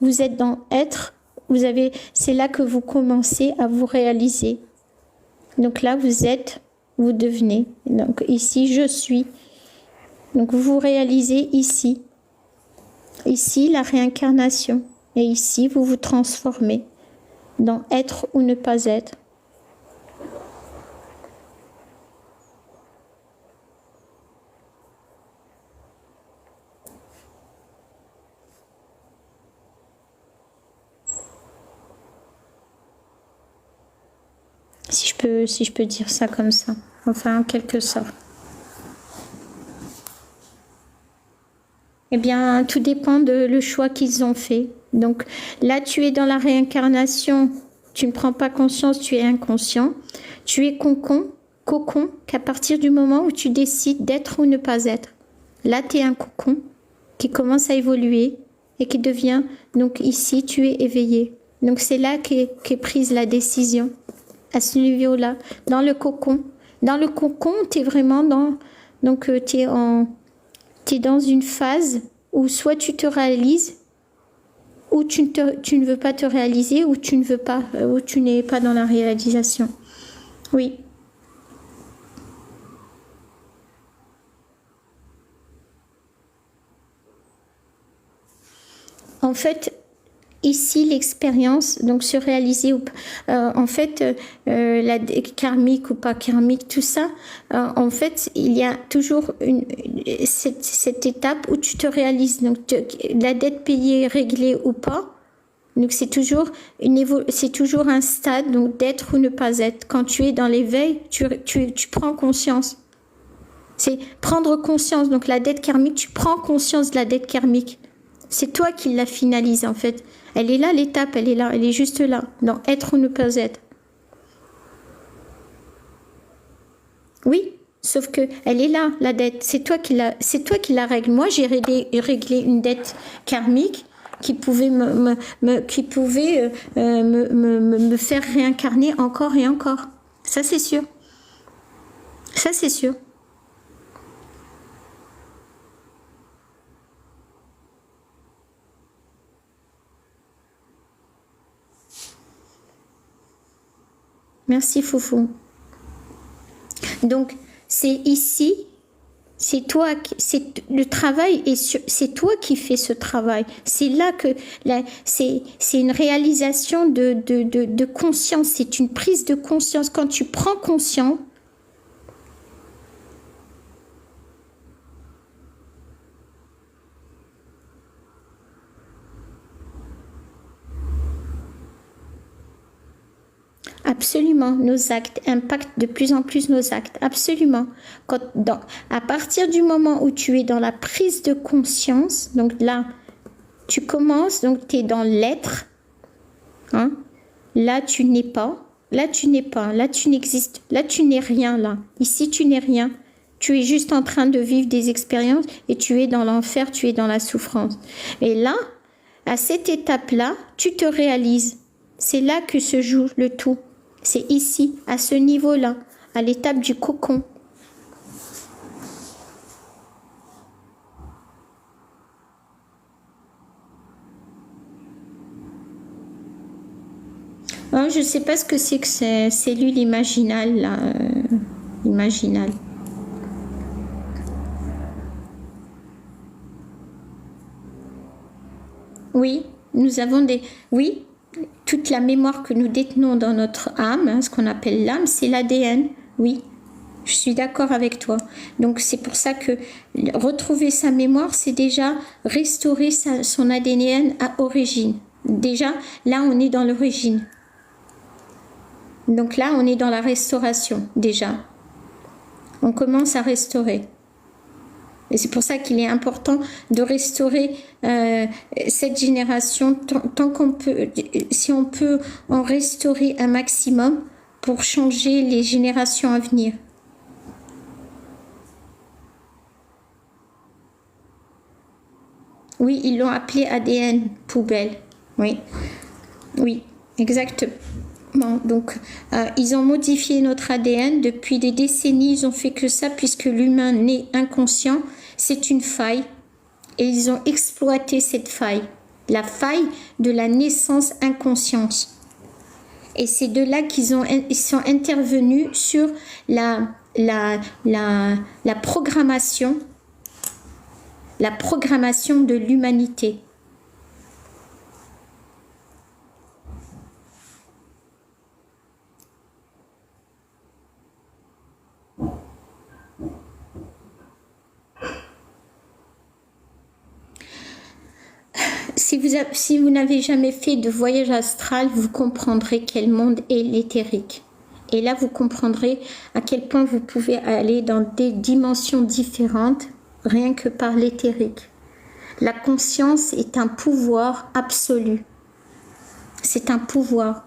vous êtes dans être, c'est là que vous commencez à vous réaliser. Donc là, vous êtes, vous devenez. Donc ici, je suis. Donc vous vous réalisez ici. Ici, la réincarnation. Et ici, vous vous transformez dans être ou ne pas être. Si je peux dire ça comme ça. Enfin, en quelque sorte. Eh bien, tout dépend de le choix qu'ils ont fait. Donc là, tu es dans la réincarnation. Tu ne prends pas conscience, tu es inconscient. Tu es cocon qu'à partir du moment où tu décides d'être ou ne pas être. Là, tu es un cocon qui commence à évoluer et qui devient... Donc ici, tu es éveillé. Donc c'est là qu'est prise la décision. À ce niveau-là, dans le cocon. Dans le cocon, tu es vraiment dans... Donc tu es dans une phase où soit tu te réalises, ou tu ne veux pas te réaliser, ou tu n'es pas dans la réalisation. Oui. En fait, ici, l'expérience, donc se réaliser, en fait, la karmique ou pas karmique, tout ça, en fait, il y a toujours cette étape où tu te réalises. Donc, la dette payée, réglée ou pas, donc c'est toujours un stade donc d'être ou ne pas être. Quand tu es dans l'éveil, tu prends conscience. C'est prendre conscience. Donc, la dette karmique, tu prends conscience de la dette karmique. C'est toi qui la finalise, en fait. Elle est là, l'étape, elle est là, elle est juste là, dans être ou ne pas être. Oui, sauf que elle est là, la dette. C'est toi qui la règle. Moi, j'ai réglé une dette karmique qui pouvait me faire réincarner encore et encore. Ça, c'est sûr. Ça, c'est sûr. Merci Foufou. Donc c'est ici, c'est toi, le travail et c'est toi qui fais ce travail. C'est là que c'est une réalisation de conscience, c'est une prise de conscience. Quand tu prends conscience, absolument, nos actes impactent de plus en plus nos actes, absolument. À partir du moment où tu es dans la prise de conscience, donc là, tu commences, donc tu es dans l'être, hein, là tu n'es pas, là tu n'existes, là tu n'es rien, là. Ici tu n'es rien, tu es juste en train de vivre des expériences et tu es dans l'enfer, tu es dans la souffrance. Et là, à cette étape-là, tu te réalises. C'est là que se joue le tout. C'est ici, à ce niveau-là, à l'étape du cocon. Oh, je ne sais pas ce que c'est cellule imaginale, là. Imaginale. Oui, nous avons des... Oui, toute la mémoire que nous détenons dans notre âme, hein, ce qu'on appelle l'âme, c'est l'ADN, oui. Je suis d'accord avec toi. Donc c'est pour ça que retrouver sa mémoire, c'est déjà restaurer son ADN à origine. Déjà, là, on est dans l'origine. Donc là, on est dans la restauration, déjà. On commence à restaurer. Et c'est pour ça qu'il est important de restaurer cette génération tant qu'on peut, si on peut en restaurer un maximum pour changer les générations à venir. Oui, ils l'ont appelé ADN poubelle. Oui, oui, exactement. Donc, ils ont modifié notre ADN depuis des décennies. Ils ont fait que ça puisque l'humain né inconscient, c'est une faille. Et ils ont exploité cette faille. la faille de la naissance inconscience. Et c'est de là ils sont intervenus sur la programmation de l'humanité. Si vous n'avez jamais fait de voyage astral, vous comprendrez quel monde est l'éthérique. Et là, vous comprendrez à quel point vous pouvez aller dans des dimensions différentes, rien que par l'éthérique. La conscience est un pouvoir absolu. C'est un pouvoir.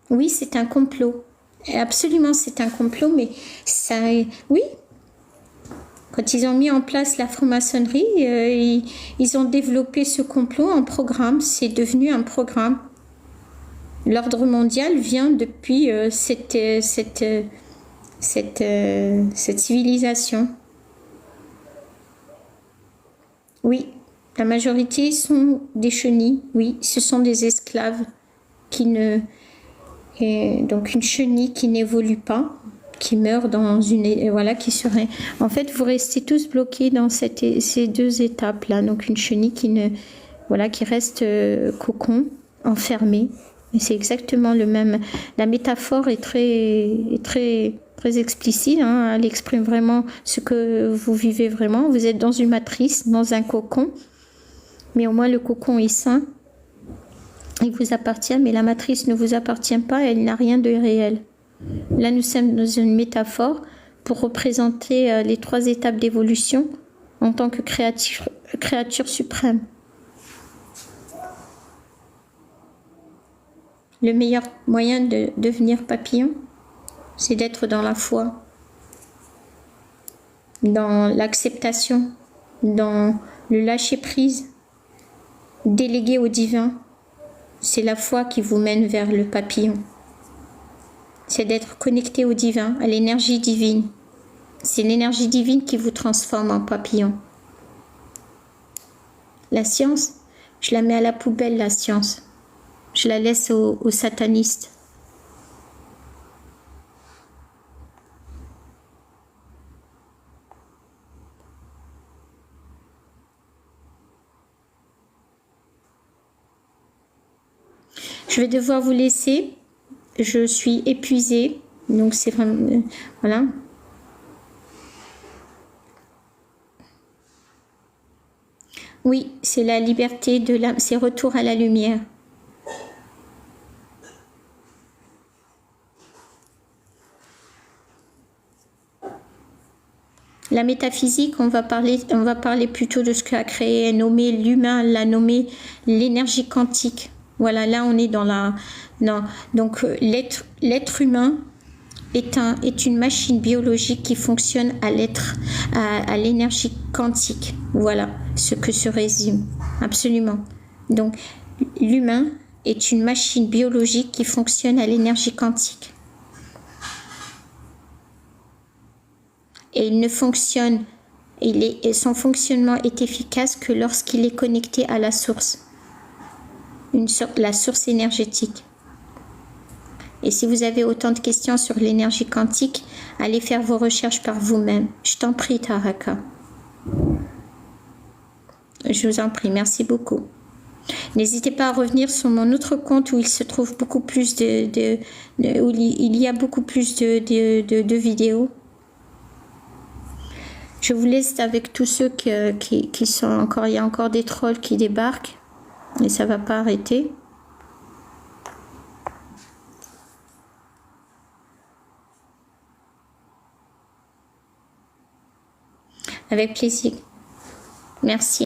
Oui, c'est un complot. Absolument, c'est un complot, mais ça, oui. Quand ils ont mis en place la franc-maçonnerie, ils ont développé ce complot en programme. C'est devenu un programme. L'ordre mondial vient depuis cette civilisation. Oui, la majorité sont des chenilles. Oui, ce sont des esclaves qui ne... Et donc une chenille qui n'évolue pas, qui meurt dans une... Voilà, qui serait... En fait, vous restez tous bloqués dans ces deux étapes-là. Donc une chenille qui ne... Voilà, qui reste cocon, enfermée. Et c'est exactement le même... La métaphore est très explicite. Hein. Elle exprime vraiment ce que vous vivez vraiment. Vous êtes dans une matrice, dans un cocon. Mais au moins, le cocon est sain. Il vous appartient, mais la matrice ne vous appartient pas, elle n'a rien de réel. Là, nous sommes dans une métaphore pour représenter les 3 étapes d'évolution en tant que créature suprême. Le meilleur moyen de devenir papillon, c'est d'être dans la foi, dans l'acceptation, dans le lâcher-prise, délégué au divin. C'est la foi qui vous mène vers le papillon. C'est d'être connecté au divin, à l'énergie divine. C'est l'énergie divine qui vous transforme en papillon. La science, je la mets à la poubelle, la science. Je la laisse aux satanistes. Je vais devoir vous laisser. Je suis épuisée. Donc c'est vraiment... Voilà. Oui, c'est la liberté de l'âme. C'est retour à la lumière. La métaphysique, on va parler plutôt de ce qu'a créé et nommé l'humain, l'a nommé l'énergie quantique. Voilà, là on est dans la... Non. Donc l'être humain est une machine biologique qui fonctionne à l'énergie quantique. Voilà ce que se résume. Absolument. Donc l'humain est une machine biologique qui fonctionne à l'énergie quantique. Et il ne fonctionne, son fonctionnement est efficace que lorsqu'il est connecté à la source. La source énergétique. Et si vous avez autant de questions sur l'énergie quantique, allez faire vos recherches par vous-même. Je t'en prie, Taraka. Je vous en prie, merci beaucoup. N'hésitez pas à revenir sur mon autre compte où il se trouve beaucoup plus où il y a beaucoup plus de vidéos. Je vous laisse avec tous ceux qui sont encore... Il y a encore des trolls qui débarquent. Et ça ne va pas arrêter. Avec plaisir. Merci.